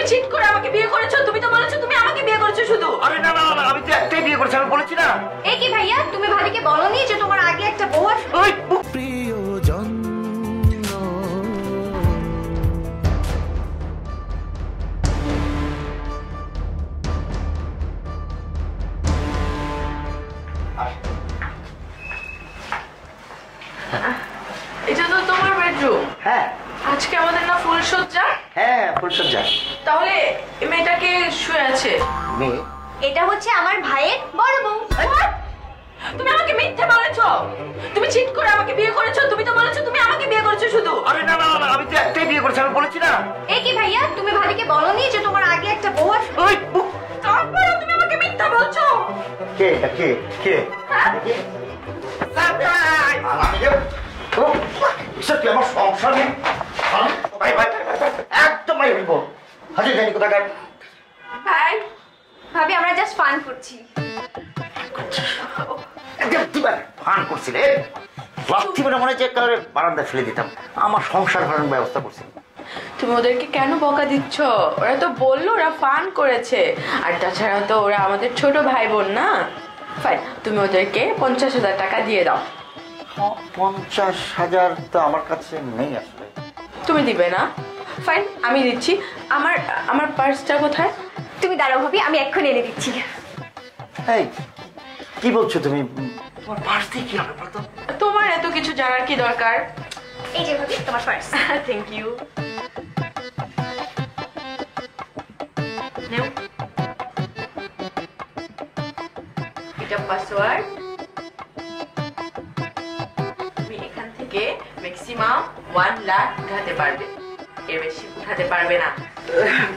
Cheat করে আমাকে বিয়ে করেছো, তুমি তো বলেছো তুমি আমাকে বিয়ে করেছো শুধু। আরে না না না, আমি তো একটাই বিয়ে করেছি, আমি বলেছি না। এই কি ভাইয়া, তুমি ভাবিকে বলনি যে তোমার আগে একটা বউ আছে? ওই প্রিয়জন এটা তো তোমার বেডরুম। হ্যাঁ আজকে আমাদের না ফুলসজ্জা। হ্যাঁ ফুলসজ্জা। তাহলে এই মেয়েটাকে শুয়ে আছে। মেয়ে? এটা হচ্ছে আমার ভাইয়ের বড় বউ। তুমি আমাকে মিথ্যে বলেছো, তুমি চিট করে আমাকে বিয়ে করেছো, তুমি তো বলেছো তুমি আমাকে বিয়ে করেছো শুধু। আরে না না না, আমি তো একটাই বিয়ে করেছি, আমি বলেছি না। এই কি ভাইয়া, তুমি ভাবিকে বলনি যে তোমার আগে একটা বউ আছে? ওই তারপরে তুমি আমাকে মিথ্যা বলছো। কে এটা? কে কে? আমার সংসার নেই। ভাই ভাই একদম ভাই হইব হাজির জানি কোথাকার। ভাই ভাবি আমরা জাস্ট ফান করছি। ফান করছিলে লাথি মেরে মনে হচ্ছে বারান্দা ফেলে দিতাম। আমার সংসার ভাড়ার ব্যবস্থা করছি। তুমি ওদেরকে কেন বকা দিচ্ছ? ওরা তো বললো ওরা ফান করেছে, আর তাছাড়া তো ওরা আমাদের ছোট ভাই বোন না। ফাইন, তুমি ওদেরকে 50,000 টাকা দিয়ে দাও। 50,000 তো আমার কাছে নেই আসলে। তুমি দিবে না? ফাইন, আমি দিচ্ছি। আমার পার্সটা কোথায়? তুমি দাঁড়াও ভাবি, আমি এক্ষুনি এনে দিচ্ছি। এই কি বলছো তুমি? তোমার পার্স দিয়ে কি হবে বলতো? তোমার এত কিছু জানার কি দরকার? এই যে ভাবি তোমার পার্স। Thank you. এটা পাসওয়ার্ড। তুমি এখান থেকে ম্যাক্সিমাম 1 লাখ উঠাতে পারবে, এর বেশি উঠাতে পারবে না।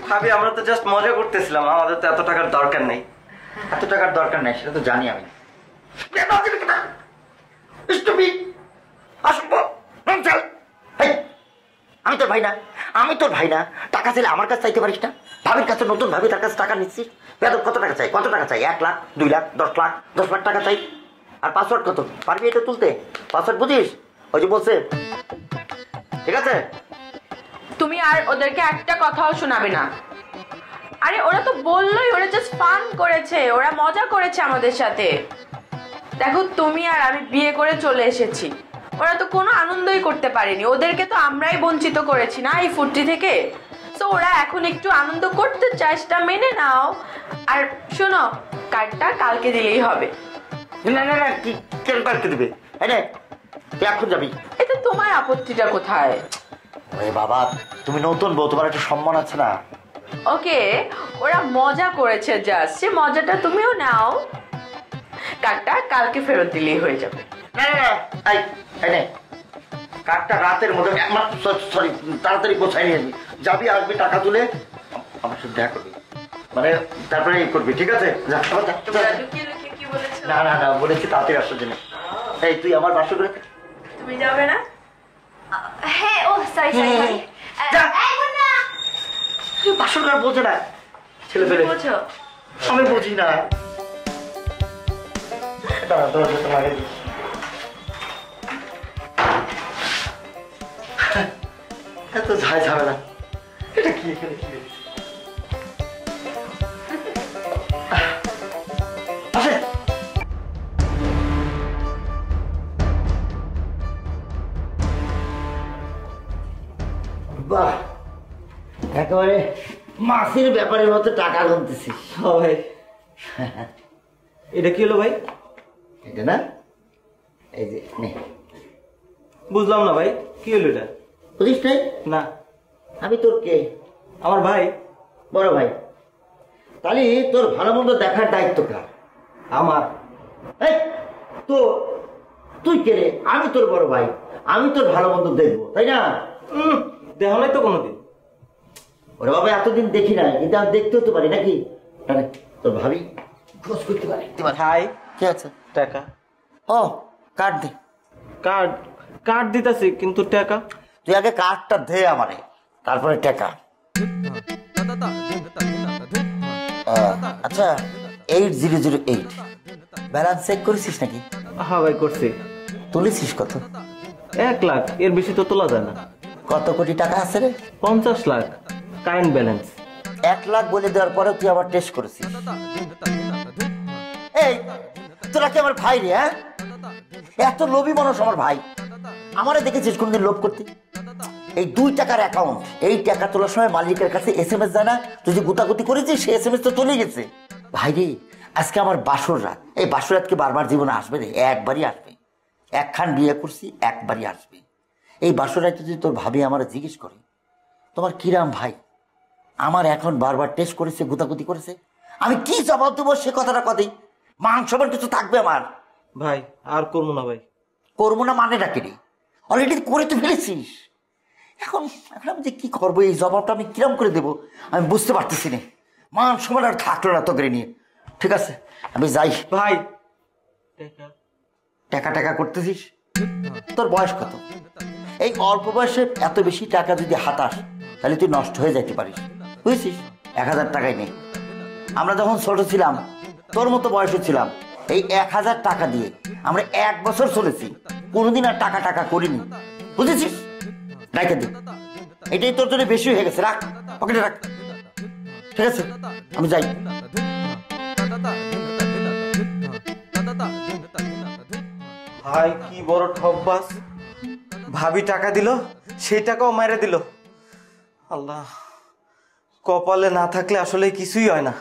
ভাবি আমরা তো জাস্ট মজা করতেছিলাম, আমাদের তো এত টাকার দরকার নেই। এত টাকার দরকার নেই সেটা তো জানি আমি। আমি তোর ভাই না, আমি তোর ভাই না। টাকা চাইলে আমার কাছে চাইতে পারিস না? ভাবির কাছে নতুন ভাবি, তার কাছে টাকা নিচ্ছিস। বেদব কত টাকা চাই? কত টাকা চাই? 1 লাখ, 2 লাখ, 10 লাখ, 10 লাখ টাকা চাই। আর পাসওয়ার্ড কত? পারবি এটা তুলতে? পাসওয়ার্ড বুঝিস? ওই যে বলছে। ঠিক আছে, তুমি আর ওদেরকে একটা কথাও শোনাবে না। আরে ওরা তো বললোই ওরা জাস্ট ফান করেছে, ওরা মজা করেছে আমাদের সাথে। দেখো তুমি আর আমি বিয়ে করে চলে এসেছি, ওরা তো কোনো আনন্দই করতে পারেনি। ওদেরকে তো আমরাই বঞ্চিত করেছি না এই ফুর্তি থেকে। তো ওরা এখন একটু আনন্দ করতে চায়, সেটা মেনে নাও। আর শোনো, কার্ডটা কালকে দিলেই হবে। না না না, কি কেন কাটতে দিবে? এখন যাবি? এটা তোমার আপত্তিটা কোথায়? ওরে বাবা, তুমি নতুন বউ, তোমার একটা সম্মান আছে না? ওকে, ওরা মজা করেছে জাস্ট, সে মজাটা তুমিও নাও। কার্ডটা কালকে ফেরত দিলেই হয়ে যাবে। না না না, এই নে কার্ডটা রাতের মধ্যে, সরি তাড়াতাড়ি গোছাই নিয়ে যাবি, আসবি টাকা তুলে আমার সাথে দেখা করবি, মানে তারপরে এই করবি। ঠিক আছে? না না না, বলেছি তাড়াতাড়ি আসার জন্য। এই তুই আমার বাসা করে তুমি যাবে না? হ্যাঁ, ও সরি সরি ভাবি। এই মুন্না, বাসর ঘর বোঝে না ছেলে পেলে। বুঝো? আমি বুঝি না। দাঁড়া, দরজাটা লাগিয়ে দিচ্ছি। এত ঝাই ঝামেলা, এটা কি এখানে কি আসে? বাহ, একেবারে মাসির ব্যাপারের মতো টাকা গুনতেছিস। ভাই এটা কি হলো ভাই? এটা না, এই যে নে। বুঝলাম না ভাই, কি হলো এটা? বুঝিস নাই? না। আমি তোর কে? আমার ভাই। বড় ভাই। তাহলে তোর ভালো মন্দ দেখার দায়িত্ব কার? আমার। এই তো তুই কে রে? আমি তোর বড় ভাই, আমি তোর ভালো মন্দ দেখবো, তাই না? দেহ নাই তো কোনোদিন। ওরে বাবা, এতদিন দেখি নাই, কিন্তু আমি দেখতেও তো পারি নাকি? তোর ভাবি খোঁজ করতে পারি। ভাই কি আছে? টাকা। ও কার্ড দে। কার্ড দিতেছি, কিন্তু টাকা। তুই আগে কার্ডটা দে আমারে, তারপরে টাকা। আচ্ছা, 8008 ব্যালেন্স চেক করেছিস নাকি? হ্যাঁ ভাই করছি। তুলেছিস কত? 1 লাখ, এর বেশি তো তোলা যায় না। কত কোটি টাকা আছে রে? 50 লাখ কারেন্ট ব্যালেন্স। 1 লাখ বলে দেওয়ার পরে তুই আবার টেস্ট করেছিস। এই তোরা কি আমার ভাই রে? হ্যাঁ, এত লোভী মানুষ আমার ভাই। আমারে দেখেছিস কোনদিন লোভ করতে? এই 2 টাকার অ্যাকাউন্ট, এই টাকা তোলার সময় মালিকের কাছে SMS যায় না? তুই যে গুতাগুতি করেছিস সেই SMS তো চলে গেছে। ভাই রে, আজকে আমার বাসর রাত। এই বাসর রাত কি বারবার জীবনে আসবে রে? একবারই আসবে। একখান বিয়ে করছি, একবারই আসবে। এই বাসর রাতে যদি তোর ভাবি আমার জিজ্ঞেস করে তোমার কিরাম ভাই, আমার এখন বারবার টেস্ট করেছে, গুতাগুতি করেছে, আমি কি জবাব দেবো? সে কথাটা কতই মান সম্মান কিছু থাকবে আমার? ভাই আর করবো না ভাই। করবো না মানে ডাকি রে? অলরেডি করে তো ফেলেছিস। এখন এখন আমি যে কি করবো, এই জবাবটা আমি কিরম করে দেবো আমি বুঝতে পারতেছি না। মান সম্মান আর থাকলো না তোকে নিয়ে। ঠিক আছে আমি যাই। ভাই টাকা টাকা করতেছিস? তোর বয়স কত? এই অল্প বয়সে এত বেশি টাকা যদি হাতাস তাহলে তুই নষ্ট হয়ে যাইতে পারিস, বুঝছিস? 1000 টাকাই নেই। আমরা যখন ছোট ছিলাম, তোর মতো বয়সে ছিলাম, এই 1000 টাকা দিয়ে আমরা 1 বছর চলেছি, কোনোদিন আর টাকা টাকা করিনি, বুঝেছিস? রাখে দে, এটাই তোর জন্য বেশি হয়ে গেছে। রাখ, পকেটে রাখ। ঠিক আছে আমি যাই। ভাই কি বড় ঠকবাজ! ভাবি টাকা দিল, সেই টাকাও মেরে দিল। আল্লাহ, কপালে না থাকলে আসলে কিছুই হয় না।